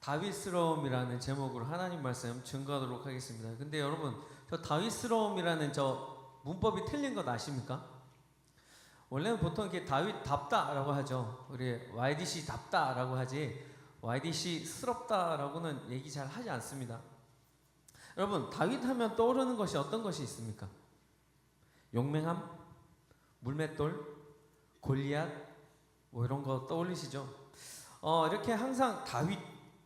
다윗스러움이라는 제목으로 하나님 말씀 증거하도록 하겠습니다. 근데 여러분, 저 다윗스러움이라는 저 문법이 틀린 것 아십니까? 원래는 보통 이렇게 다윗답다라고 하죠. 우리 YDC답다라고 하지 YDC스럽다라고는 얘기 잘 하지 않습니다. 여러분, 다윗 하면 떠오르는 것이 어떤 것이 있습니까? 용맹함, 물맷돌, 골리앗, 뭐 이런 거 떠올리시죠? 이렇게 항상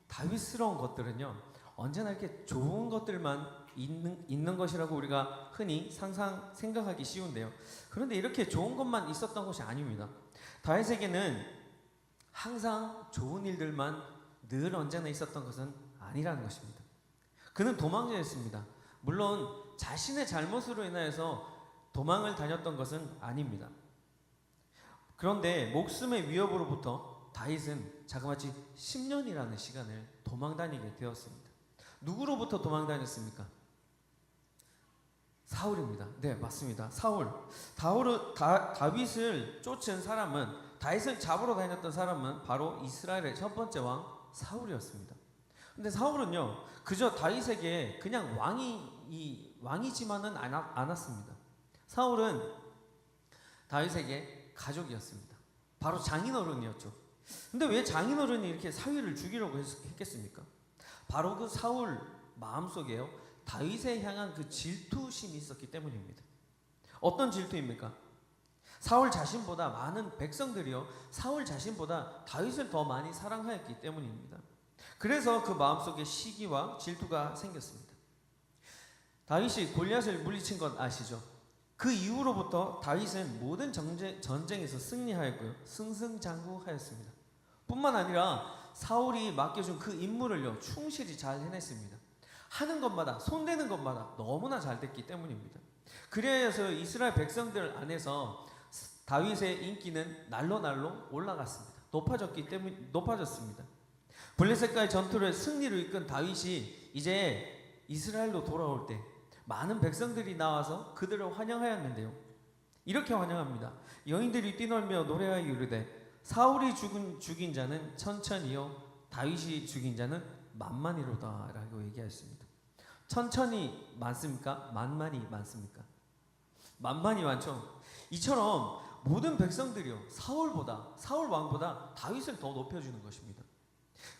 다윗스러운 것들은요, 언제나 이렇게 좋은 것들만 있는 것이라고 우리가 흔히 생각하기 쉬운데요. 그런데 이렇게 좋은 것만 있었던 것이 아닙니다. 다윗에게는 항상 좋은 일들만 늘 언제나 있었던 것은 아니라는 것입니다. 그는 도망자였습니다. 물론 자신의 잘못으로 인하여서 도망을 다녔던 것은 아닙니다. 그런데 목숨의 위협으로부터 다윗은 자그마치 10년이라는 시간을 도망다니게 되었습니다. 누구로부터 도망다녔습니까? 사울입니다. 네, 맞습니다. 다윗을 쫓은 사람은, 다윗을 잡으러 다녔던 사람은 바로 이스라엘의 첫 번째 왕 사울이었습니다. 근데 사울은요, 그저 다윗에게 그냥 왕이지만은 않았습니다. 사울은 다윗에게 가족이었습니다. 바로 장인어른이었죠. 근데 왜 장인어른이 이렇게 사위를 죽이려고 했겠습니까? 바로 그 사울 마음속에요, 다윗에 향한 그 질투심이 있었기 때문입니다. 어떤 질투입니까? 사울 자신보다 많은 백성들이요, 사울 자신보다 다윗을 더 많이 사랑하였기 때문입니다. 그래서 그 마음속에 시기와 질투가 생겼습니다. 다윗이 골리앗을 물리친 것 아시죠? 그 이후로부터 다윗은 모든 전쟁에서 승리하였고요, 승승장구하였습니다. 뿐만 아니라 사울이 맡겨준 그 임무를요, 충실히 잘 해냈습니다. 하는 것마다, 손대는 것마다 너무나 잘 됐기 때문입니다. 그래서 이스라엘 백성들 안에서 다윗의 인기는 날로 올라갔습니다. 높아졌습니다. 블레셋과의 전투를 승리로 이끈 다윗이 이제 이스라엘로 돌아올 때 많은 백성들이 나와서 그들을 환영하였는데요, 이렇게 환영합니다. 여인들이 뛰놀며 노래하여 이르되 사울이 죽인 자는 천천히요, 다윗이 죽인 자는 만만이로다 라고 얘기하였습니다. 천천히 많습니까? 만만이 많습니까? 만만이 많죠. 이처럼 모든 백성들이요, 사울 왕보다 다윗을 더 높여주는 것입니다.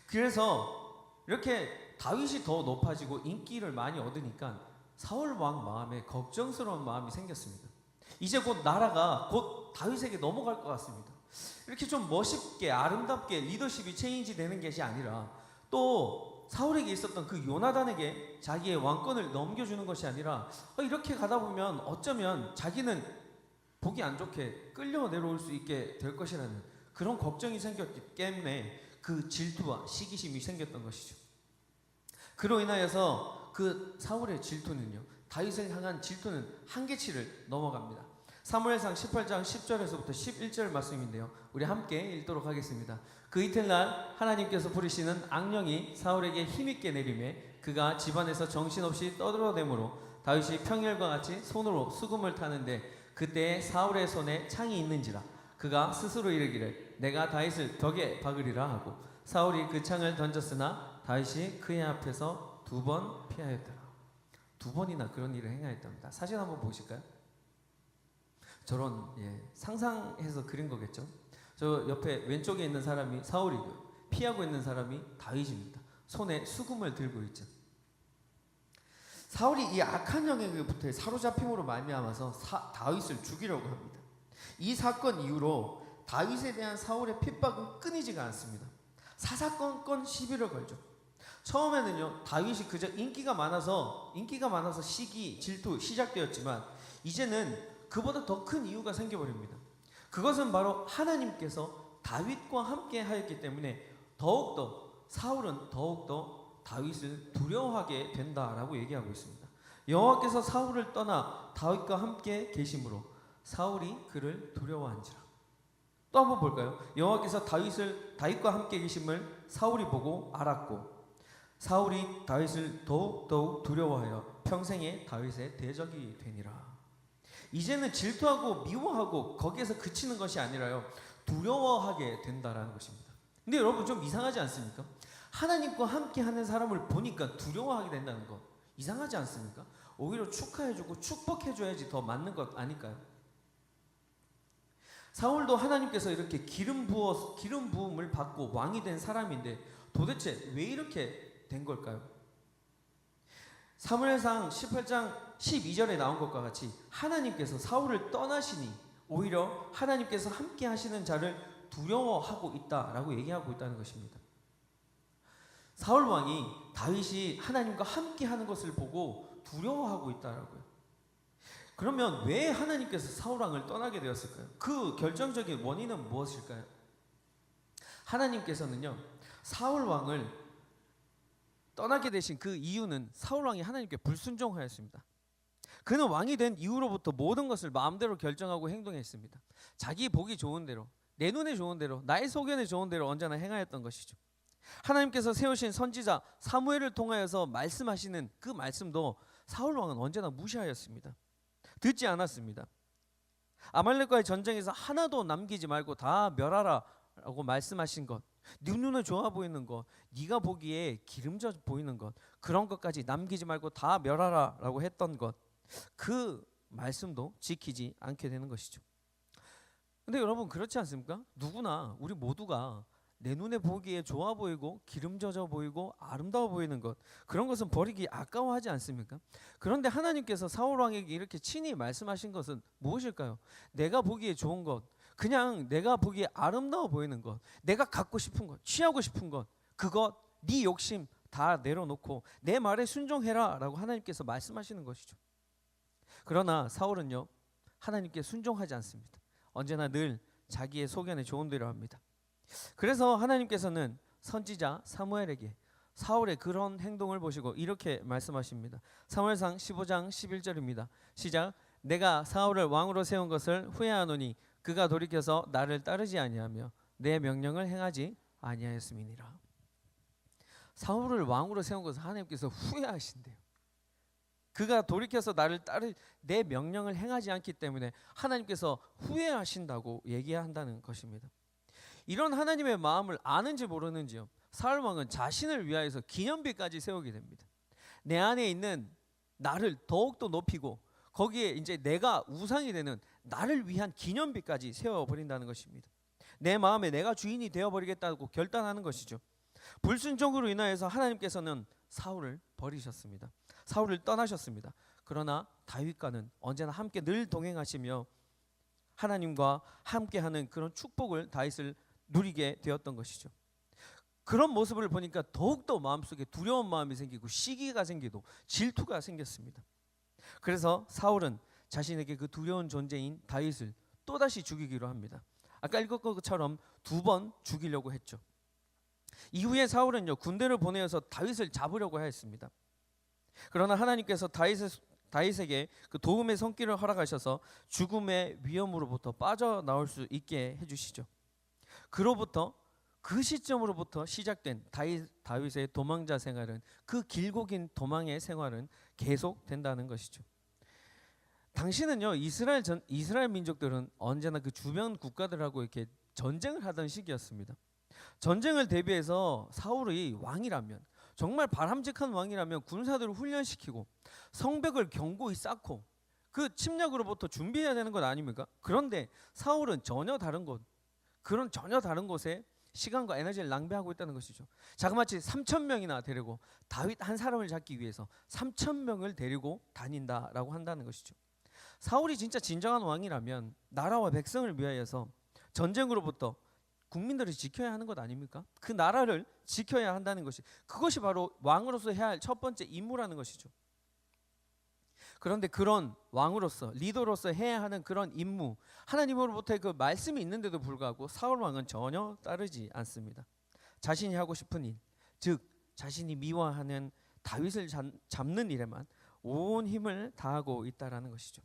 그래서 이렇게 다윗이 더 높아지고 인기를 많이 얻으니까 사울 왕 마음에 걱정스러운 마음이 생겼습니다. 이제 곧 나라가 곧 다윗에게 넘어갈 것 같습니다. 이렇게 좀 멋있게 아름답게 리더십이 체인지 되는 것이 아니라, 또 사울에게 있었던 그 요나단에게 자기의 왕권을 넘겨주는 것이 아니라, 이렇게 가다 보면 어쩌면 자기는 보기 안 좋게 끌려 내려올 수 있게 될 것이라는 그런 걱정이 생겼기 때문에 그 질투와 시기심이 생겼던 것이죠. 그로 인하여서 그 사울의 질투는요, 다윗을 향한 질투는 한계치를 넘어갑니다. 사무엘상 18장 10절에서부터 11절 말씀인데요, 우리 함께 읽도록 하겠습니다. 그 이튿날 하나님께서 부리시는 악령이 사울에게 힘있게 내리매 그가 집안에서 정신없이 떠들어대므로 다윗이 평일과 같이 손으로 수금을 타는데 그때 사울의 손에 창이 있는지라 그가 스스로 이르기를 내가 다윗을 벽에 박으리라 하고 사울이 그 창을 던졌으나 다윗이 그의 앞에서 2번 피하였더라. 2번이나 그런 일을 행하였답니다. 사진 한번 보실까요? 저런, 상상해서 그린 거겠죠. 저 옆에 왼쪽에 있는 사람이 사울이고요, 피하고 있는 사람이 다윗입니다. 손에 수금을 들고 있죠. 사울이 이 악한 영역부터 사로잡힘으로 말미암아서 다윗을 죽이려고 합니다. 이 사건 이후로 다윗에 대한 사울의 핍박은 끊이지가 않습니다. 사사건건 시비를 걸죠. 처음에는요, 다윗이 그저 인기가 많아서 시기, 질투 시작되었지만 이제는 그보다 더 큰 이유가 생겨버립니다. 그것은 바로 하나님께서 다윗과 함께 하였기 때문에 사울은 더욱더 다윗을 두려워하게 된다라고 얘기하고 있습니다. 여호와께서 사울을 떠나 다윗과 함께 계심으로 사울이 그를 두려워한지라. 또 한번 볼까요? 여호와께서 다윗과 함께 계심을 사울이 보고 알았고 사울이 다윗을 더욱 두려워하여 평생에 다윗의 대적이 되니라. 이제는 질투하고 미워하고 거기에서 그치는 것이 아니라요, 두려워하게 된다라는 것입니다. 근데 여러분 좀 이상하지 않습니까? 하나님과 함께 하는 사람을 보니까 두려워하게 된다는 거 이상하지 않습니까? 오히려 축하해주고 축복해줘야지 더 맞는 것 아닐까요? 사울도 하나님께서 이렇게 기름 부음을 받고 왕이 된 사람인데 도대체 왜 이렇게 된 걸까요? 사무엘상 18장 12절에 나온 것과 같이 하나님께서 사울을 떠나시니 오히려 하나님께서 함께 하시는 자를 두려워하고 있다라고 얘기하고 있다는 것입니다. 사울 왕이 다윗이 하나님과 함께 하는 것을 보고 두려워하고 있다라고요. 그러면 왜 하나님께서 사울 왕을 떠나게 되었을까요? 그 결정적인 원인은 무엇일까요? 하나님께서는요, 사울 왕을 떠나게 되신 그 이유는 사울 왕이 하나님께 불순종하였습니다. 그는 왕이 된 이후로부터 모든 것을 마음대로 결정하고 행동했습니다. 자기 보기 좋은 대로, 내 눈에 좋은 대로, 나의 소견에 좋은 대로 언제나 행하였던 것이죠. 하나님께서 세우신 선지자 사무엘을 통하여서 말씀하시는 그 말씀도 사울 왕은 언제나 무시하였습니다. 듣지 않았습니다. 아말렉과의 전쟁에서 하나도 남기지 말고 다 멸하라 라고 말씀하신 것, 네 눈에 좋아 보이는 것, 네가 보기에 기름져 보이는 것, 그런 것까지 남기지 말고 다 멸하라 라고 했던 것, 그 말씀도 지키지 않게 되는 것이죠. 근데 여러분 그렇지 않습니까? 누구나 우리 모두가 내 눈에 보기에 좋아 보이고 기름져져 보이고 아름다워 보이는 것, 그런 것은 버리기 아까워하지 않습니까? 그런데 하나님께서 사울 왕에게 이렇게 친히 말씀하신 것은 무엇일까요? 내가 보기에 좋은 것, 그냥 내가 보기에 아름다워 보이는 것, 내가 갖고 싶은 것, 취하고 싶은 것, 그것 네 욕심 다 내려놓고 내 말에 순종해라 라고 하나님께서 말씀하시는 것이죠. 그러나 사울은요, 하나님께 순종하지 않습니다. 언제나 늘 자기의 소견에 좋은 대로 합니다. 그래서 하나님께서는 선지자 사무엘에게 사울의 그런 행동을 보시고 이렇게 말씀하십니다. 사무엘상 15장 11절입니다. 시작. 내가 사울을 왕으로 세운 것을 후회하노니 그가 돌이켜서 나를 따르지 아니하며 내 명령을 행하지 아니하였음이니라. 사울을 왕으로 세운 것을 하나님께서 후회하신대요. 그가 돌이켜서 나를 내 명령을 행하지 않기 때문에 하나님께서 후회하신다고 얘기한다는 것입니다. 이런 하나님의 마음을 아는지 모르는지요, 사울 왕은 자신을 위하여서 기념비까지 세우게 됩니다. 내 안에 있는 나를 더욱더 높이고 거기에 이제 내가 우상이 되는 나를 위한 기념비까지 세워버린다는 것입니다. 내 마음에 내가 주인이 되어버리겠다고 결단하는 것이죠. 불순종으로 인하여서 하나님께서는 사울을 버리셨습니다. 사울을 떠나셨습니다. 그러나 다윗과는 언제나 함께 늘 동행하시며 하나님과 함께하는 그런 축복을 다윗을 누리게 되었던 것이죠. 그런 모습을 보니까 더욱더 마음속에 두려운 마음이 생기고 시기가 생기고 질투가 생겼습니다. 그래서 사울은 자신에게 그 두려운 존재인 다윗을 또다시 죽이기로 합니다. 아까 읽었던 것처럼 2번 죽이려고 했죠. 이후에 사울은요, 군대를 보내어서 다윗을 잡으려고 했습니다. 그러나 하나님께서 다윗에게 그 도움의 손길을 허락하셔서 죽음의 위험으로부터 빠져나올 수 있게 해주시죠. 그로부터 그 시점으로부터 시작된 다윗의 도망자 생활은, 그 길고 긴 도망의 생활은 계속된다는 것이죠. 당시는요, 이스라엘 민족들은 언제나 그 주변 국가들하고 이렇게 전쟁을 하던 시기였습니다. 전쟁을 대비해서 사울이 왕이라면, 정말 바람직한 왕이라면 군사들을 훈련시키고 성벽을 견고히 쌓고 그 침략으로부터 준비해야 되는 것 아닙니까? 그런데 사울은 전혀 다른 곳에 시간과 에너지를 낭비하고 있다는 것이죠. 자그마치 3,000명이나 데리고 다윗 한 사람을 잡기 위해서 3,000명을 데리고 다닌다라고 한다는 것이죠. 사울이 진짜 진정한 왕이라면 나라와 백성을 위하여서 전쟁으로부터 국민들을 지켜야 하는 것 아닙니까? 그 나라를 지켜야 한다는 것이, 그것이 바로 왕으로서 해야 할 첫 번째 임무라는 것이죠. 그런데 그런 왕으로서, 리더로서 해야 하는 그런 임무, 하나님으로부터의 그 말씀이 있는데도 불구하고 사울 왕은 전혀 따르지 않습니다. 자신이 하고 싶은 일, 즉 자신이 미워하는 다윗을 잡는 일에만 온 힘을 다하고 있다라는 것이죠.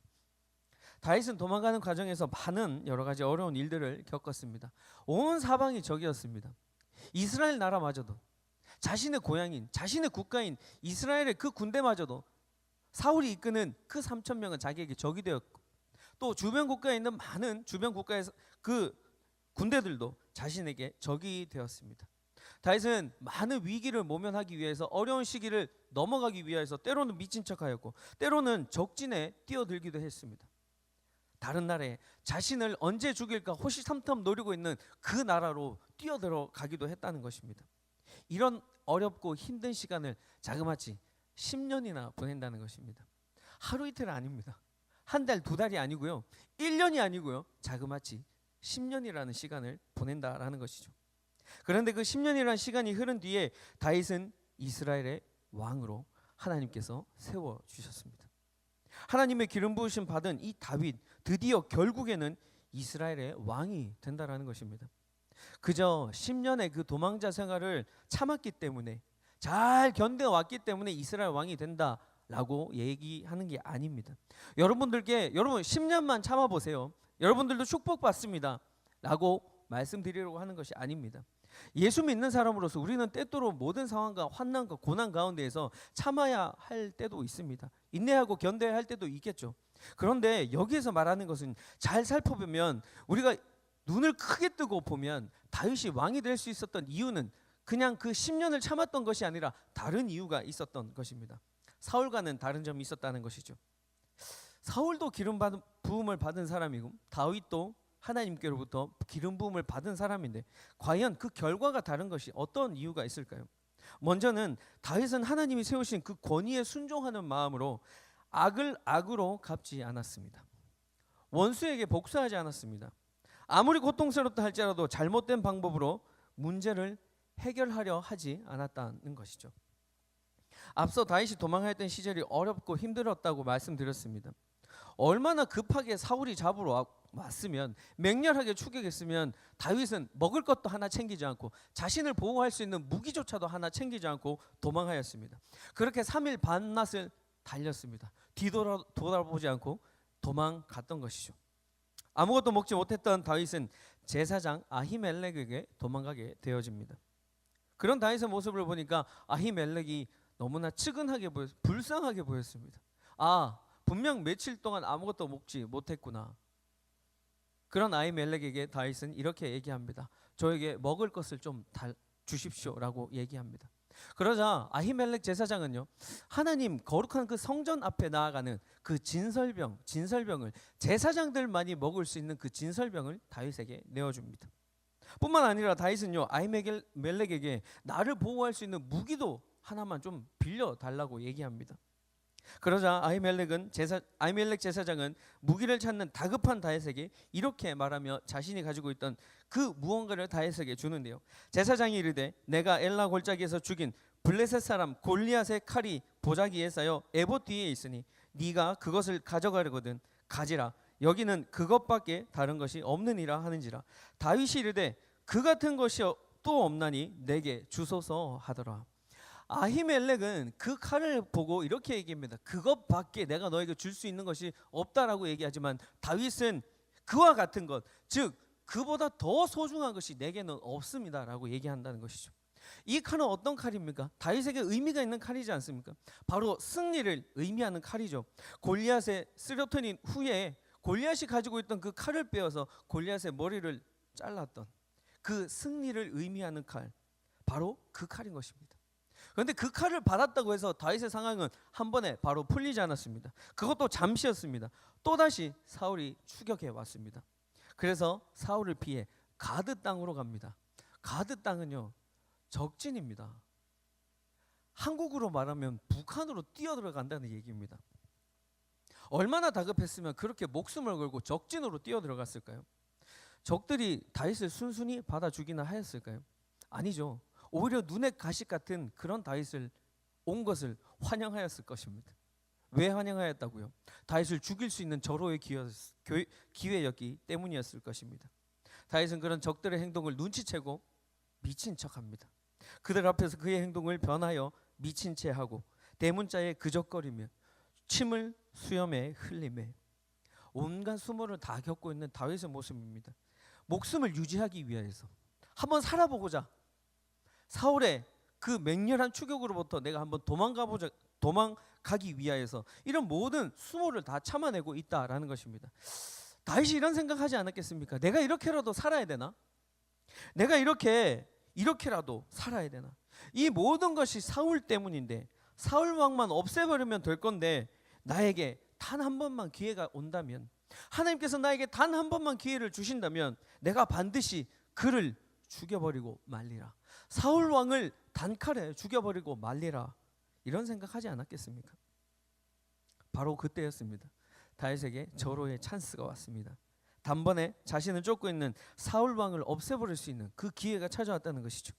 다윗은 도망가는 과정에서 많은 여러 가지 어려운 일들을 겪었습니다. 온 사방이 적이었습니다. 이스라엘 나라마저도, 자신의 고향인, 자신의 국가인 이스라엘의 그 군대마저도 사울이 이끄는 그 3,000명은 자기에게 적이 되었고, 또 주변 국가에 있는 많은 주변 국가에서 그 군대들도 자신에게 적이 되었습니다. 다윗은 많은 위기를 모면하기 위해서 어려운 시기를 넘어가기 위해서 때로는 미친 척하였고 때로는 적진에 뛰어들기도 했습니다. 다른 나라에 자신을 언제 죽일까 호시탐탐 노리고 있는 그 나라로 뛰어들어가기도 했다는 것입니다. 이런 어렵고 힘든 시간을 자그마치 10년이나 보낸다는 것입니다. 하루 이틀 아닙니다. 한 달, 두 달이 아니고요. 1년이 아니고요. 자그마치 10년이라는 시간을 보낸다라는 것이죠. 그런데 그 10년이라는 시간이 흐른 뒤에 다윗은 이스라엘의 왕으로 하나님께서 세워주셨습니다. 하나님의 기름 부으심 받은 이 다윗, 드디어 결국에는 이스라엘의 왕이 된다라는 것입니다. 그저 10년의 그 도망자 생활을 참았기 때문에, 잘 견뎌왔기 때문에 이스라엘 왕이 된다라고 얘기하는 게 아닙니다. 여러분 10년만 참아보세요. 여러분들도 축복받습니다 라고 말씀드리려고 하는 것이 아닙니다. 예수 믿는 사람으로서 우리는 때때로 모든 상황과 환난과 고난 가운데에서 참아야 할 때도 있습니다. 인내하고 견뎌야 할 때도 있겠죠. 그런데 여기에서 말하는 것은 잘 살펴보면, 우리가 눈을 크게 뜨고 보면 다윗이 왕이 될 수 있었던 이유는 그냥 그 10년을 참았던 것이 아니라 다른 이유가 있었던 것입니다. 사울과는 다른 점이 있었다는 것이죠. 사울도 기름 부음을 받은 사람이고 다윗도 하나님께로부터 기름 부음을 받은 사람인데, 과연 그 결과가 다른 것이 어떤 이유가 있을까요? 먼저는 다윗은 하나님이 세우신 그 권위에 순종하는 마음으로 악을 악으로 갚지 않았습니다. 원수에게 복수하지 않았습니다. 아무리 고통스럽다 할지라도 잘못된 방법으로 문제를 해결하려 하지 않았다는 것이죠. 앞서 다윗이 도망했던 시절이 어렵고 힘들었다고 말씀드렸습니다. 얼마나 급하게 사울이 잡으러 왔으면, 맹렬하게 추격했으면 다윗은 먹을 것도 하나 챙기지 않고 자신을 보호할 수 있는 무기조차도 하나 챙기지 않고 도망하였습니다. 그렇게 3일 반낮을 달렸습니다. 뒤돌아보지 않고 도망갔던 것이죠. 아무것도 먹지 못했던 다윗은 제사장 아히멜렉에게 도망가게 되어집니다. 그런 다윗의 모습을 보니까 아히멜렉이 너무나 측은하게 불쌍하게 보였습니다. 분명 며칠 동안 아무것도 먹지 못했구나. 그런 아히멜렉에게 다윗은 이렇게 얘기합니다. 저에게 먹을 것을 좀 주십시오라고 얘기합니다. 그러자 아히멜렉 제사장은요, 하나님 거룩한 그 성전 앞에 나아가는 그 진설병을, 제사장들만이 먹을 수 있는 그 진설병을 다윗에게 내어줍니다. 뿐만 아니라 다윗은요, 아히멜렉에게 나를 보호할 수 있는 무기도 하나만 좀 빌려달라고 얘기합니다. 그러자 아히멜렉 제사장은 무기를 찾는 다급한 다윗에게 이렇게 말하며 자신이 가지고 있던 그 무언가를 다윗에게 주는데요. 제사장이 이르되 내가 엘라 골짜기에서 죽인 블레셋 사람 골리앗의 칼이 보자기에 쌓여 에봇 뒤에 있으니 네가 그것을 가져가려거든 가지라. 여기는 그것밖에 다른 것이 없느니라 하는지라. 다윗이 이르되 그 같은 것이 또 없나니 내게 주소서 하더라. 아히멜렉은 그 칼을 보고 이렇게 얘기합니다. 그것밖에 내가 너에게 줄 수 있는 것이 없다라고 얘기하지만 다윗은 그와 같은 것, 즉 그보다 더 소중한 것이 내게는 없습니다라고 얘기한다는 것이죠. 이 칼은 어떤 칼입니까? 다윗에게 의미가 있는 칼이지 않습니까? 바로 승리를 의미하는 칼이죠. 골리앗의 쓰러뜨린 후에 골리앗이 가지고 있던 그 칼을 빼어서 골리앗의 머리를 잘랐던 그 승리를 의미하는 칼, 바로 그 칼인 것입니다. 그런데 그 칼을 받았다고 해서 다윗의 상황은 한 번에 바로 풀리지 않았습니다. 그것도 잠시였습니다. 또다시 사울이 추격해 왔습니다. 그래서 사울을 피해 가드 땅으로 갑니다. 가드 땅은요, 적진입니다. 한국으로 말하면 북한으로 뛰어들어간다는 얘기입니다. 얼마나 다급했으면 그렇게 목숨을 걸고 적진으로 뛰어들어갔을까요? 적들이 다윗을 순순히 받아 주기나 하였을까요? 아니죠. 오히려 눈의 가시 같은 그런 다윗을 온 것을 환영하였을 것입니다. 왜 환영하였다고요? 다윗을 죽일 수 있는 절호의 기회였기 때문이었을 것입니다. 다윗은 그런 적들의 행동을 눈치채고 미친 척합니다. 그들 앞에서 그의 행동을 변하여 미친 채하고 대문자에 그적거리며 침을 수염에 흘리며 온갖 수모를 다 겪고 있는 다윗의 모습입니다. 목숨을 유지하기 위해서 한번 살아보고자, 사울의 그 맹렬한 추격으로부터 내가 한번 도망가기 위하여서 이런 모든 수모를 다 참아내고 있다라는 것입니다. 다윗이 이런 생각하지 않았겠습니까? 내가 이렇게라도 살아야 되나? 내가 이렇게라도 살아야 되나? 이 모든 것이 사울 때문인데, 사울 왕만 없애버리면 될 건데, 나에게 단 한 번만 기회가 온다면, 하나님께서 나에게 단 한 번만 기회를 주신다면 내가 반드시 그를 죽여버리고 말리라. 사울 왕을 단칼에 죽여버리고 말리라. 이런 생각하지 않았겠습니까? 바로 그때였습니다. 다윗에게 절호의 찬스가 왔습니다. 단번에 자신을 쫓고 있는 사울 왕을 없애버릴 수 있는 그 기회가 찾아왔다는 것이죠.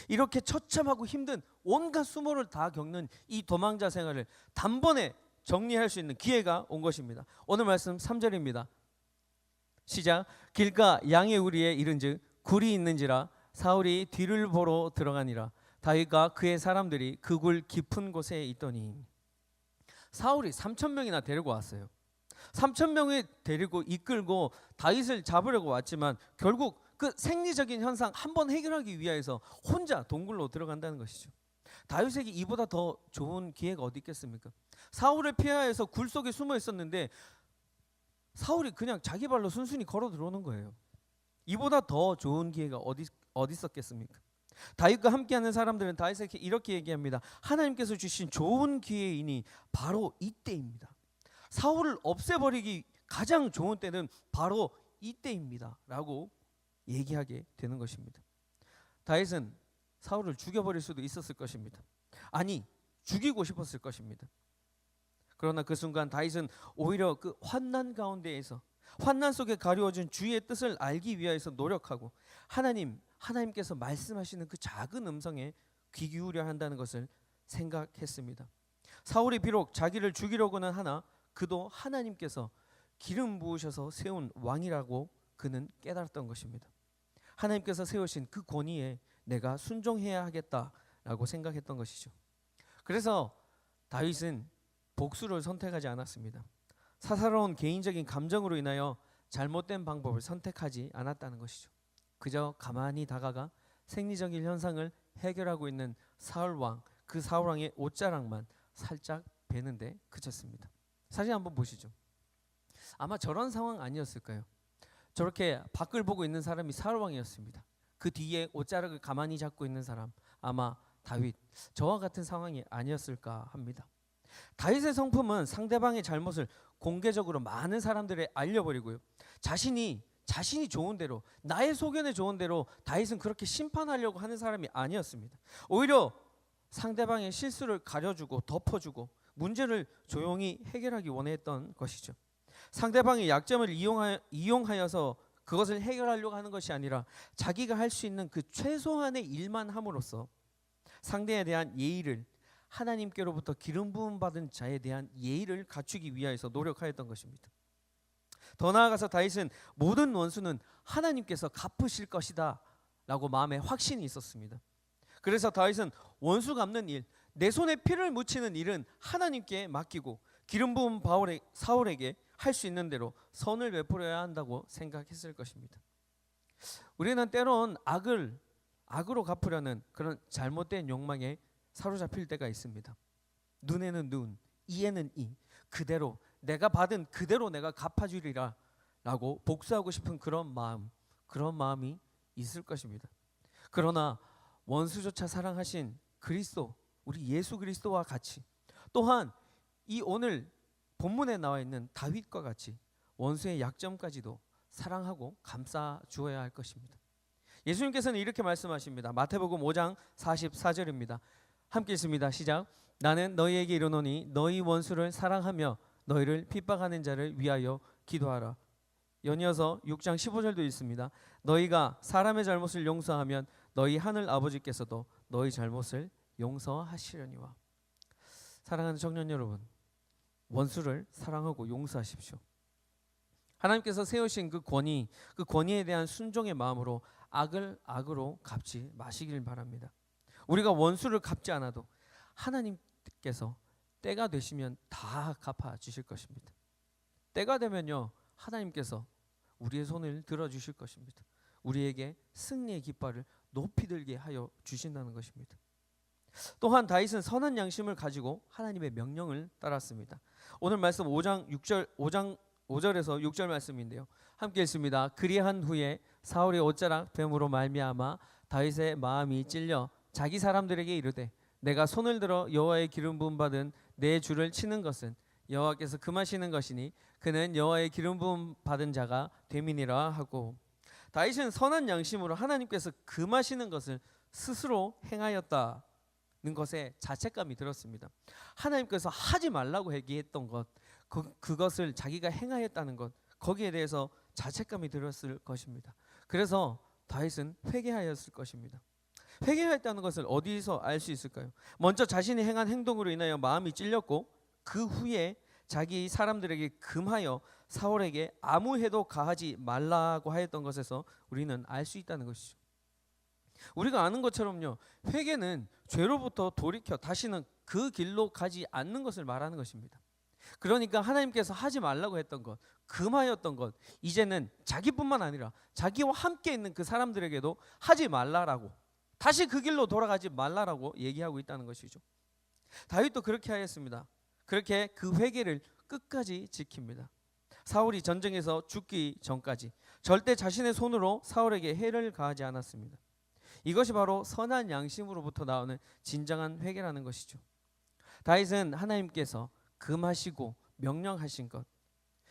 이렇게 처참하고 힘든 온갖 수모를 다 겪는 이 도망자 생활을 단번에 정리할 수 있는 기회가 온 것입니다. 오늘 말씀 3절입니다. 시작. 길가 양의 우리에 이른즉 굴이 있는지라 사울이 뒤를 보러 들어가니라. 다윗과 그의 사람들이 그 굴 깊은 곳에 있더니. 사울이 3,000명이나 데리고 왔어요. 3,000명을 데리고 이끌고 다윗을 잡으려고 왔지만 결국 그 생리적인 현상 한번 해결하기 위해서 혼자 동굴로 들어간다는 것이죠. 다윗에게 이보다 더 좋은 기회가 어디 있겠습니까? 사울을 피하여서 굴 속에 숨어 있었는데 사울이 그냥 자기 발로 순순히 걸어 들어오는 거예요. 이보다 더 좋은 기회가 어디 있었겠습니까? 다윗과 함께하는 사람들은 다윗에게 이렇게 얘기합니다. 하나님께서 주신 좋은 기회이니 바로 이때입니다. 사울을 없애버리기 가장 좋은 때는 바로 이때입니다 라고 얘기하게 되는 것입니다. 다윗은 사울을 죽여버릴 수도 있었을 것입니다. 아니, 죽이고 싶었을 것입니다. 그러나 그 순간 다윗은 오히려 그 환난 가운데에서, 환난 속에 가려워진 주의 뜻을 알기 위해서 노력하고 하나님께서 말씀하시는 그 작은 음성에 귀 기울여 한다는 것을 생각했습니다. 사울이 비록 자기를 죽이려고는 하나 그도 하나님께서 기름 부으셔서 세운 왕이라고 그는 깨달았던 것입니다. 하나님께서 세우신 그 권위에 내가 순종해야 하겠다라고 생각했던 것이죠. 그래서 다윗은 복수를 선택하지 않았습니다. 사사로운 개인적인 감정으로 인하여 잘못된 방법을 선택하지 않았다는 것이죠. 그저 가만히 다가가 생리적인 현상을 해결하고 있는 사울왕, 그 사울왕의 옷자락만 살짝 베는데 그쳤습니다. 사진 한번 보시죠. 아마 저런 상황 아니었을까요? 저렇게 밖을 보고 있는 사람이 사울왕이었습니다. 그 뒤에 옷자락을 가만히 잡고 있는 사람, 아마 다윗, 저와 같은 상황이 아니었을까 합니다. 다윗의 성품은 상대방의 잘못을 공개적으로 많은 사람들에 알려버리고요, 자신이 좋은 대로, 나의 소견에 좋은 대로 다윗은 그렇게 심판하려고 하는 사람이 아니었습니다. 오히려 상대방의 실수를 가려주고 덮어주고 문제를 조용히 해결하기 원했던 것이죠. 상대방의 약점을 이용하여서 그것을 해결하려고 하는 것이 아니라 자기가 할 수 있는 그 최소한의 일만 함으로써 상대에 대한 예의를, 하나님께로부터 기름 부음 받은 자에 대한 예의를 갖추기 위하여서 노력하였던 것입니다. 더 나아가서 다윗은 모든 원수는 하나님께서 갚으실 것이다 라고 마음에 확신이 있었습니다. 그래서 다윗은 원수 갚는 일, 내 손에 피를 묻히는 일은 하나님께 맡기고 기름 부은 사울에게 할 수 있는 대로 선을 베풀어야 한다고 생각했을 것입니다. 우리는 때론 악으로 갚으려는 그런 잘못된 욕망에 사로잡힐 때가 있습니다. 눈에는 눈, 이에는 이, 그대로 내가 받은 그대로 내가 갚아주리라 라고 복수하고 싶은 그런 마음이 있을 것입니다. 그러나 원수조차 사랑하신 그리스도, 우리 예수 그리스도와 같이, 또한 이 오늘 본문에 나와 있는 다윗과 같이 원수의 약점까지도 사랑하고 감싸 주어야 할 것입니다. 예수님께서는 이렇게 말씀하십니다. 마태복음 5장 44절입니다. 함께 읽습니다. 시작. 나는 너희에게 이르노니 너희 원수를 사랑하며 너희를 핍박하는 자를 위하여 기도하라. 연이어서 6장 15절도 있습니다. 너희가 사람의 잘못을 용서하면 너희 하늘 아버지께서도 너희 잘못을 용서하시려니와. 사랑하는 청년 여러분, 원수를 사랑하고 용서하십시오. 하나님께서 세우신 그 권위에 대한 순종의 마음으로 악을 악으로 갚지 마시길 바랍니다. 우리가 원수를 갚지 않아도 하나님께서 때가 되시면 다 갚아 주실 것입니다. 때가 되면요, 하나님께서 우리의 손을 들어주실 것입니다. 우리에게 승리의 깃발을 높이 들게 하여 주신다는 것입니다. 또한 다윗은 선한 양심을 가지고 하나님의 명령을 따랐습니다. 오늘 말씀 5장 5절에서 6절 말씀인데요. 함께 읽습니다. 그리한 후에 사울이 옷자락 뱀으로 말미암아 다윗의 마음이 찔려 자기 사람들에게 이르되 내가 손을 들어 여호와의 기름 부음 받은 내 주를 치는 것은 여호와께서 금하시는 것이니 그는 여호와의 기름 부음 받은 자가 됨이니라 하고, 다윗은 선한 양심으로 하나님께서 금하시는 것을 스스로 행하였다는 것에 자책감이 들었습니다. 하나님께서 하지 말라고 얘기했던 것, 그것을 자기가 행하였다는 것, 거기에 대해서 자책감이 들었을 것입니다. 그래서 다윗은 회개하였을 것입니다. 회개하였다는 것을 어디서 알 수 있을까요? 먼저 자신이 행한 행동으로 인하여 마음이 찔렸고, 그 후에 자기 사람들에게 금하여 사울에게 아무 해도 가하지 말라고 하였던 것에서 우리는 알 수 있다는 것이죠. 우리가 아는 것처럼요, 회개는 죄로부터 돌이켜 다시는 그 길로 가지 않는 것을 말하는 것입니다. 그러니까 하나님께서 하지 말라고 했던 것, 금하였던 것, 이제는 자기뿐만 아니라 자기와 함께 있는 그 사람들에게도 하지 말라라고, 다시 그 길로 돌아가지 말라라고 얘기하고 있다는 것이죠. 다윗도 그렇게 하였습니다. 그렇게 그 회개를 끝까지 지킵니다. 사울이 전쟁에서 죽기 전까지 절대 자신의 손으로 사울에게 해를 가하지 않았습니다. 이것이 바로 선한 양심으로부터 나오는 진정한 회개라는 것이죠. 다윗은 하나님께서 금하시고 명령하신 것,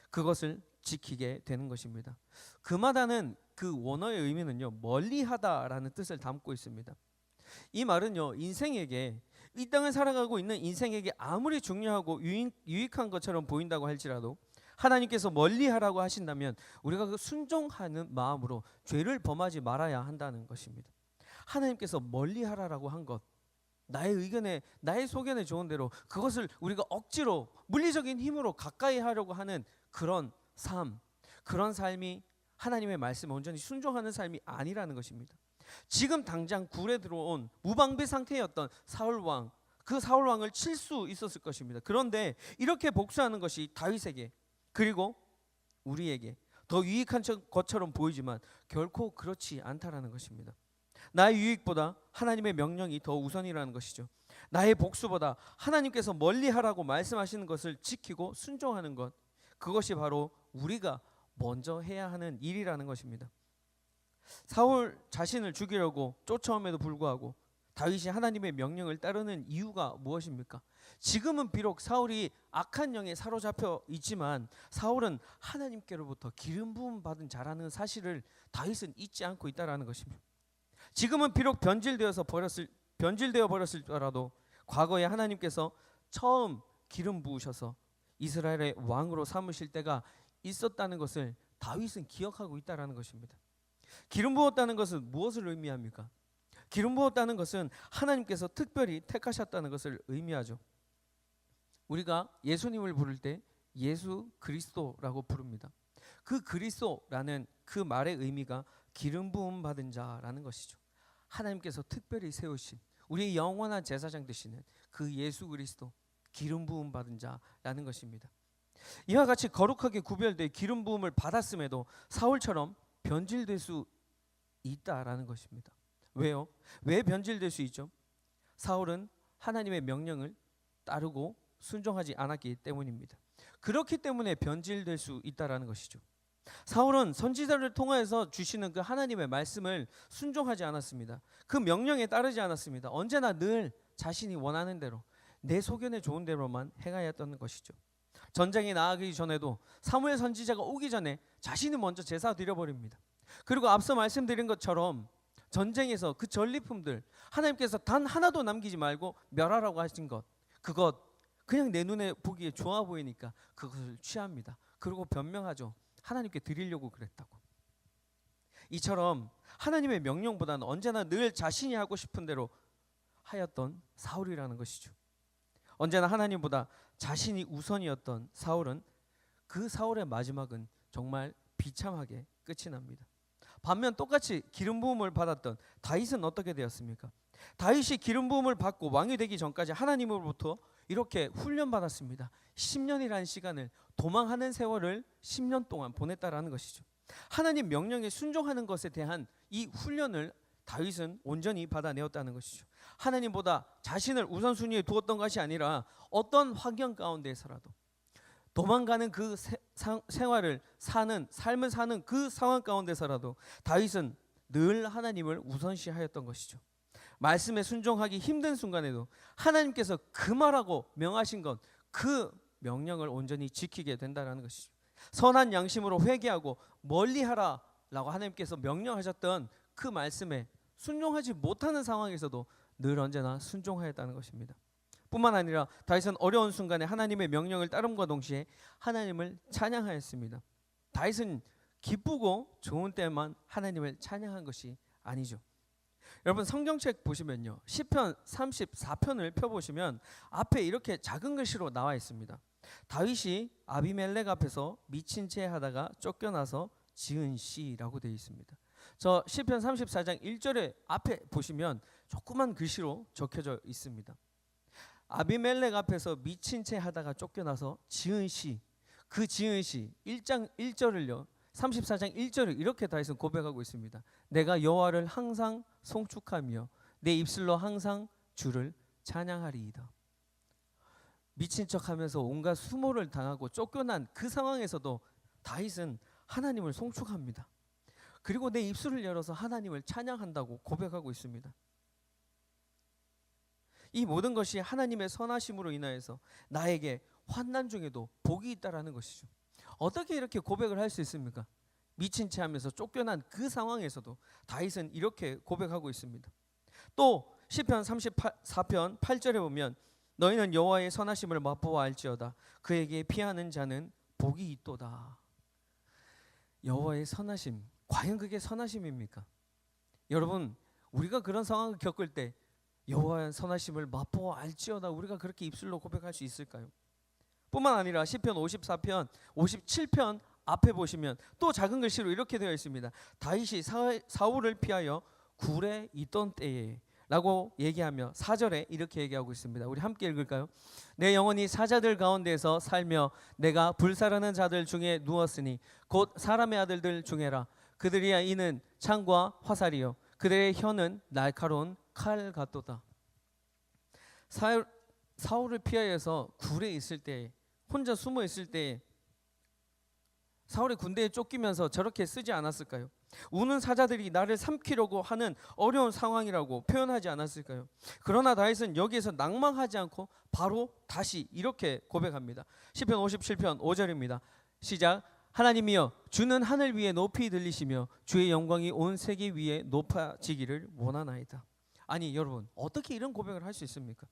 그것을 지키게 되는 것입니다. 금하다는 그 원어의 의미는요, 멀리하다라는 뜻을 담고 있습니다. 이 말은요, 인생에게, 이 땅을 살아가고 있는 인생에게 아무리 중요하고 유익한 것처럼 보인다고 할지라도 하나님께서 멀리하라고 하신다면 우리가 그 순종하는 마음으로 죄를 범하지 말아야 한다는 것입니다. 하나님께서 멀리하라라고 한 것, 나의 의견에, 나의 소견에 좋은 대로 그것을 우리가 억지로 물리적인 힘으로 가까이 하려고 하는 그런 삶, 그런 삶이 하나님의 말씀에 온전히 순종하는 삶이 아니라는 것입니다. 지금 당장 굴에 들어온 무방비 상태였던 사울왕, 그 사울왕을 칠 수 있었을 것입니다. 그런데 이렇게 복수하는 것이 다윗에게, 그리고 우리에게 더 유익한 것처럼 보이지만 결코 그렇지 않다라는 것입니다. 나의 유익보다 하나님의 명령이 더 우선이라는 것이죠. 나의 복수보다 하나님께서 멀리하라고 말씀하시는 것을 지키고 순종하는 것, 그것이 바로 우리가 먼저 해야 하는 일이라는 것입니다. 사울 자신을 죽이려고 쫓아옴에도 불구하고 다윗이 하나님의 명령을 따르는 이유가 무엇입니까? 지금은 비록 사울이 악한 영에 사로잡혀 있지만 있지만 하나님께로부터 기름 부음 받은 자라는 사실을 다윗은 잊지 않고 있다라는 것입니다. 지금은 비록 변질되어 버렸을지라도 과거에 하나님께서 처음 기름 부으셔서 이스라엘의 왕으로 삼으실 때가 있었다는 것을 다윗은 기억하고 있다라는 것입니다. 기름 부었다는 것은 무엇을 의미합니까? 기름 부었다는 것은 하나님께서 특별히 택하셨다는 것을 의미하죠. 우리가 예수님을 부를 때 예수 그리스도라고 부릅니다. 그 그리스도라는 그 말의 의미가 기름 부음 받은 자라는 것이죠. 하나님께서 특별히 세우신 우리의 영원한 제사장 되시는 그 예수 그리스도, 기름 부음 받은 자라는 것입니다. 이와 같이 거룩하게 구별된 기름 부음을 받았음에도 사울처럼 변질될 수 있다라는 것입니다. 왜요? 왜 변질될 수 있죠? 사울은 하나님의 명령을 따르고 순종하지 않았기 때문입니다. 그렇기 때문에 변질될 수 있다라는 것이죠. 사울은 선지자를 통해서 주시는 그 하나님의 말씀을 순종하지 않았습니다. 그 명령에 따르지 않았습니다. 언제나 늘 자신이 원하는 대로, 내 소견에 좋은 대로만 행하였던 것이죠. 전쟁에 나가기 전에도 사무엘 선지자가 오기 전에 자신이 먼저 제사 드려버립니다. 그리고 앞서 말씀드린 것처럼 전쟁에서 그 전리품들 하나님께서 단 하나도 남기지 말고 멸하라고 하신 것, 그것 그냥 내 눈에 보기에 좋아 보이니까 그것을 취합니다. 그리고 변명하죠. 하나님께 드리려고 그랬다고. 이처럼 하나님의 명령보다는 언제나 늘 자신이 하고 싶은 대로 하였던 사울이라는 것이죠. 언제나 하나님보다 자신이 우선이었던 사울은, 그 사울의 마지막은 정말 비참하게 끝이 납니다. 반면 똑같이 기름 부음을 받았던 다윗은 어떻게 되었습니까? 다윗이 기름 부음을 받고 왕이 되기 전까지 하나님으로부터 이렇게 훈련받았습니다. 10년이라는 시간을, 도망하는 세월을 10년 동안 보냈다라는 것이죠. 하나님 명령에 순종하는 것에 대한 이 훈련을 다윗은 온전히 받아내었다는 것이죠. 하나님보다 자신을 우선순위에 두었던 것이 아니라 어떤 환경 가운데에서라도 도망가는 그 생활을 삶을 사는 그 상황 가운데서라도 다윗은 늘 하나님을 우선시하였던 것이죠. 말씀에 순종하기 힘든 순간에도 하나님께서 금하라고 명하신 것, 그 명령을 온전히 지키게 된다는 것이죠. 선한 양심으로 회개하고 멀리하라라고 하나님께서 명령하셨던 그 말씀에 순종하지 못하는 상황에서도 늘 언제나 순종하였다는 것입니다. 뿐만 아니라 다윗은 어려운 순간에 하나님의 명령을 따름과 동시에 하나님을 찬양하였습니다. 다윗은 기쁘고 좋은 때만 하나님을 찬양한 것이 아니죠. 여러분 성경책 보시면요, 시편 34편을 펴보시면 앞에 이렇게 작은 글씨로 나와 있습니다. 다윗이 아비멜렉 앞에서 미친 채 하다가 쫓겨나서 지은 시라고 되어 있습니다. 저 시편 34장 1절에 앞에 보시면 조그만 글씨로 적혀져 있습니다. 아비멜렉 앞에서 미친 채 하다가 쫓겨나서 지은 시, 그 지은 시 1장 1절을요 34장 1절을 이렇게 다윗은 고백하고 있습니다. 내가 여호와를 항상 송축하며 내 입술로 항상 주를 찬양하리이다. 미친 척하면서 온갖 수모를 당하고 쫓겨난 그 상황에서도 다윗은 하나님을 송축합니다. 그리고 내 입술을 열어서 하나님을 찬양한다고 고백하고 있습니다. 이 모든 것이 하나님의 선하심으로 인하여서 나에게 환난 중에도 복이 있다라는 것이죠. 어떻게 이렇게 고백을 할 수 있습니까? 미친 채 하면서 쫓겨난 그 상황에서도 다윗은 이렇게 고백하고 있습니다. 또 시편 34편 8절에 보면 너희는 여호와의 선하심을 맛보아 알지어다. 그에게 피하는 자는 복이 있도다. 여호와의 선하심, 과연 그게 선하심입니까? 여러분, 우리가 그런 상황을 겪을 때 여호와의 선하심을 맛보아 알지어다, 우리가 그렇게 입술로 고백할 수 있을까요? 뿐만 아니라 시편 54편 57편 앞에 보시면 또 작은 글씨로 이렇게 되어 있습니다. 다윗이 사울을 피하여 굴에 있던 때에 라고 얘기하며 4절에 이렇게 얘기하고 있습니다. 우리 함께 읽을까요? 내 영혼이 사자들 가운데서 살며 내가 불사르는 자들 중에 누웠으니 곧 사람의 아들들 중에라. 그들이야 이는 창과 화살이요 그들의 혀는 날카로운 칼 같도다. 사울을 피하여서 굴에 있을 때, 혼자 숨어 있을 때 사울의 군대에 쫓기면서 저렇게 쓰지 않았을까요? 우는 사자들이 나를 삼키려고 하는 어려운 상황이라고 표현하지 않았을까요? 그러나 다윗은 여기에서 낭망하지 않고 바로 다시 이렇게 고백합니다. 시편 57편 5절입니다. 시작. 하나님이여 주는 하늘 위에 높이 들리시며 주의 영광이 온 세계 위에 높아지기를 원하나이다. 아니 여러분, 어떻게 이런 고백을 할 수 있습니까?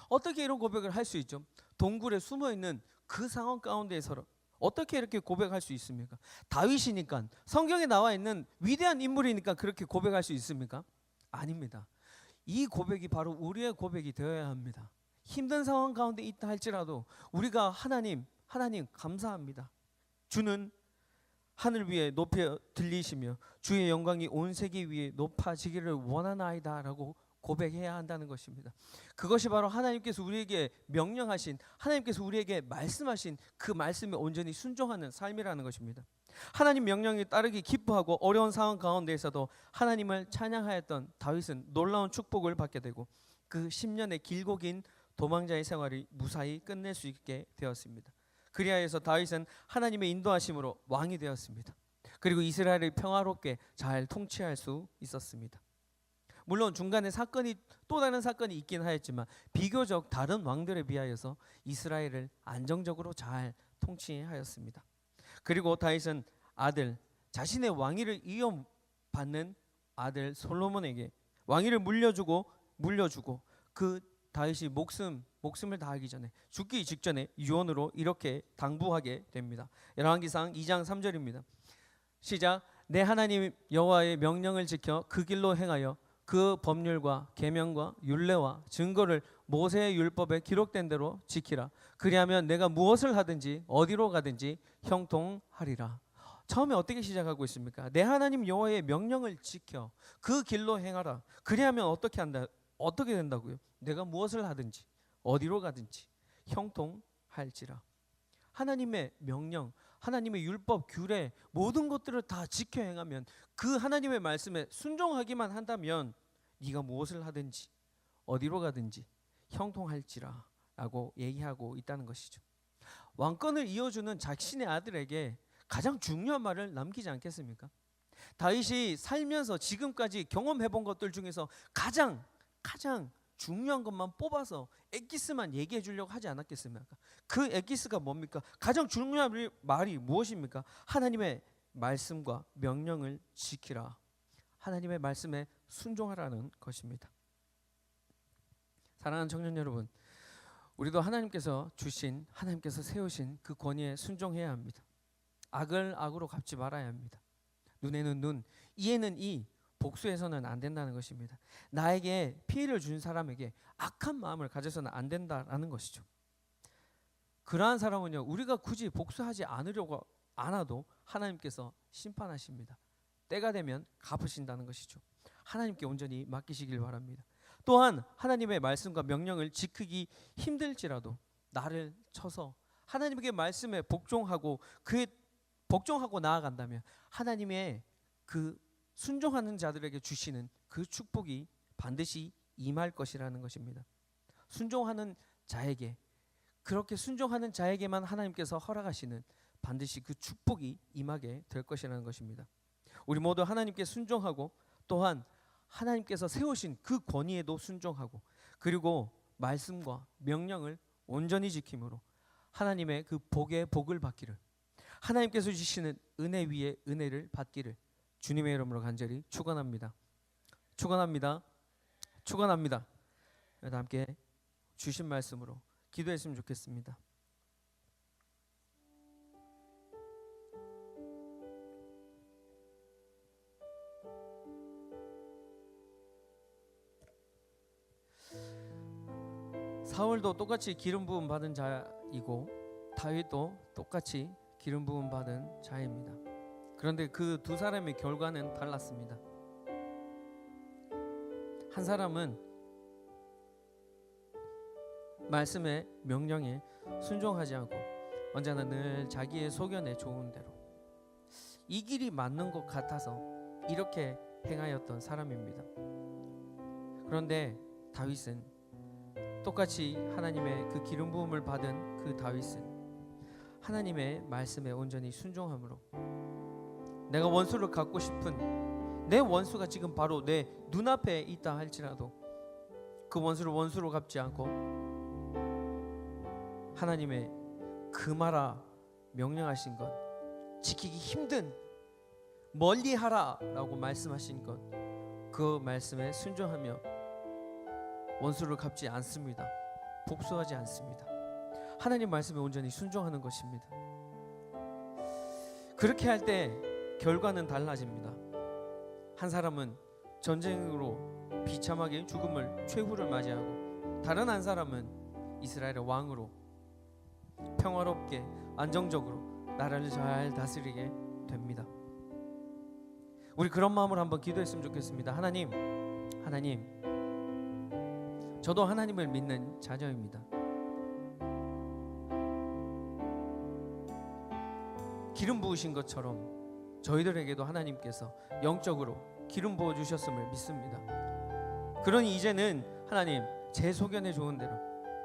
어떻게 이런 고백을 할 수 있죠? 동굴에 숨어있는 그 상황 가운데에서 어떻게 이렇게 고백할 수 있습니까? 다윗이니까, 성경에 나와 있는 위대한 인물이니까 그렇게 고백할 수 있습니까? 아닙니다. 이 고백이 바로 우리의 고백이 되어야 합니다. 힘든 상황 가운데 있다 할지라도 우리가 하나님 감사합니다. 주는 하늘 위에 높여 들리시며 주의 영광이 온 세계 위에 높아지기를 원하나이다 라고 고백해야 한다는 것입니다. 그것이 바로 하나님께서 우리에게 명령하신, 하나님께서 우리에게 말씀하신 그 말씀에 온전히 순종하는 삶이라는 것입니다. 하나님 명령에 따르기 기뻐하고 어려운 상황 가운데에서도 하나님을 찬양하였던 다윗은 놀라운 축복을 받게 되고 그 10년의 길고 긴 도망자의 생활이 무사히 끝낼 수 있게 되었습니다. 그리하여서 다윗은 하나님의 인도하심으로 왕이 되었습니다. 그리고 이스라엘을 평화롭게 잘 통치할 수 있었습니다. 물론 중간에 또 다른 사건이 있긴 하였지만 비교적 다른 왕들에 비하여서 이스라엘을 안정적으로 잘 통치하였습니다. 그리고 다윗은 자신의 왕위를 이어받는 아들 솔로몬에게 왕위를 물려주고 그 다윗이 목숨을 다하기 전에, 죽기 직전에 유언으로 이렇게 당부하게 됩니다. 열왕기상 2장 3절입니다. 시작. 내 하나님 여호와의 명령을 지켜 그 길로 행하여 그 법률과 계명과 율례와 증거를 모세의 율법에 기록된 대로 지키라. 그리하면 내가 무엇을 하든지 어디로 가든지 형통하리라. 처음에 어떻게 시작하고 있습니까? 내 하나님 여호와의 명령을 지켜 그 길로 행하라. 그리하면 어떻게 된다고요? 내가 무엇을 하든지 어디로 가든지 형통할지라. 하나님의 명령, 하나님의 율법, 규례 모든 것들을 다 지켜 행하면, 그 하나님의 말씀에 순종하기만 한다면 네가 무엇을 하든지 어디로 가든지 형통할지라 라고 얘기하고 있다는 것이죠. 왕권을 이어주는 자신의 아들에게 가장 중요한 말을 남기지 않겠습니까? 다윗이 살면서 지금까지 경험해본 것들 중에서 가장 중요한 것만 뽑아서 엑기스만 얘기해 주려고 하지 않았겠습니까? 그 엑기스가 뭡니까? 가장 중요한 말이 무엇입니까? 하나님의 말씀과 명령을 지키라. 하나님의 말씀에 순종하라는 것입니다. 사랑하는 청년 여러분, 우리도 하나님께서 주신, 하나님께서 세우신 그 권위에 순종해야 합니다. 악을 악으로 갚지 말아야 합니다. 눈에는 눈, 이에는 이, 복수해서는 안 된다는 것입니다. 나에게 피해를 준 사람에게 악한 마음을 가져서는 안 된다라는 것이죠. 그러한 사람은요, 우리가 굳이 복수하지 않으려고 않아도 하나님께서 심판하십니다. 때가 되면 갚으신다는 것이죠. 하나님께 온전히 맡기시길 바랍니다. 또한 하나님의 말씀과 명령을 지키기 힘들지라도 나를 쳐서 하나님의 말씀에 복종하고 나아간다면 하나님의 그 순종하는 자들에게 주시는 그 축복이 반드시 임할 것이라는 것입니다. 순종하는 자에게, 그렇게 순종하는 자에게만 하나님께서 허락하시는 반드시 그 축복이 임하게 될 것이라는 것입니다. 우리 모두 하나님께 순종하고 또한 하나님께서 세우신 그 권위에도 순종하고 그리고 말씀과 명령을 온전히 지킴으로 하나님의 그 복의 복을 받기를, 하나님께서 주시는 은혜 위에 은혜를 받기를 주님의 이름으로 간절히 축원합니다. 축원합니다. 축원합니다. 함께 주신 말씀으로 기도했으면 좋겠습니다. 사울도 똑같이 기름 부음 받은 자이고 다윗도 똑같이 기름 부음 받은 자입니다. 그런데 그 두 사람의 결과는 달랐습니다. 한 사람은 말씀의 명령에 순종하지 않고 언제나 늘 자기의 소견에 좋은 대로 이 길이 맞는 것 같아서 이렇게 행하였던 사람입니다. 그런데 다윗은 똑같이 하나님의 그 기름 부음을 받은 그 다윗은 하나님의 말씀에 온전히 순종함으로 내가 원수를 갚고 싶은 내 원수가 지금 바로 내 눈앞에 있다 할지라도 그 원수를 원수로 갚지 않고 하나님의 금하라 명령하신 것, 지키기 힘든 멀리하라 라고 말씀하신 것, 그 말씀에 순종하며 원수를 갚지 않습니다. 복수하지 않습니다. 하나님 말씀에 온전히 순종하는 것입니다. 그렇게 할 때 결과는 달라집니다. 한 사람은 전쟁으로 비참하게 죽음을 최후를 맞이하고 다른 한 사람은 이스라엘의 왕으로 평화롭게 안정적으로 나라를 잘 다스리게 됩니다. 우리 그런 마음으로 한번 기도했으면 좋겠습니다. 하나님, 저도 하나님을 믿는 자녀입니다. 기름 부으신 것처럼 저희들에게도 하나님께서 영적으로 기름 부어 주셨음을 믿습니다. 그러니 이제는 하나님, 제 소견에 좋은 대로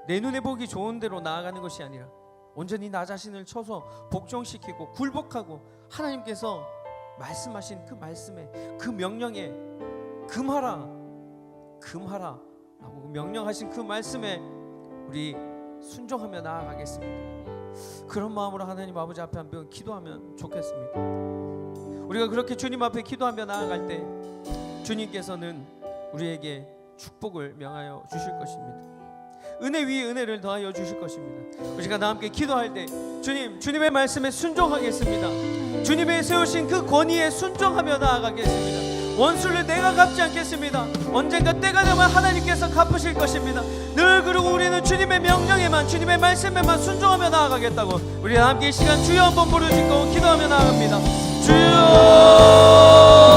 내 눈에 보기 좋은 대로 나아가는 것이 아니라 온전히 나 자신을 쳐서 복종시키고 굴복하고 하나님께서 말씀하신 그 말씀에, 그 명령에 금하라 라고 명령하신 그 말씀에 우리 순종하며 나아가겠습니다. 그런 마음으로 하나님 아버지 앞에 한번 기도하면 좋겠습니다. 우리가 그렇게 주님 앞에 기도하며 나아갈 때 주님께서는 우리에게 축복을 명하여 주실 것입니다. 은혜 위에 은혜를 더하여 주실 것입니다. 우리가 다 함께 기도할 때 주님의 말씀에 순종하겠습니다. 주님의 세우신 그 권위에 순종하며 나아가겠습니다. 원수를 내가 갚지 않겠습니다. 언젠가 때가 되면 하나님께서 갚으실 것입니다. 늘 그러고 우리는 주님의 명령에만, 주님의 말씀에만 순종하며 나아가겠다고 우리 함께 이 시간 주여 한번 부르짖고 기도하며 나아갑니다. 주여.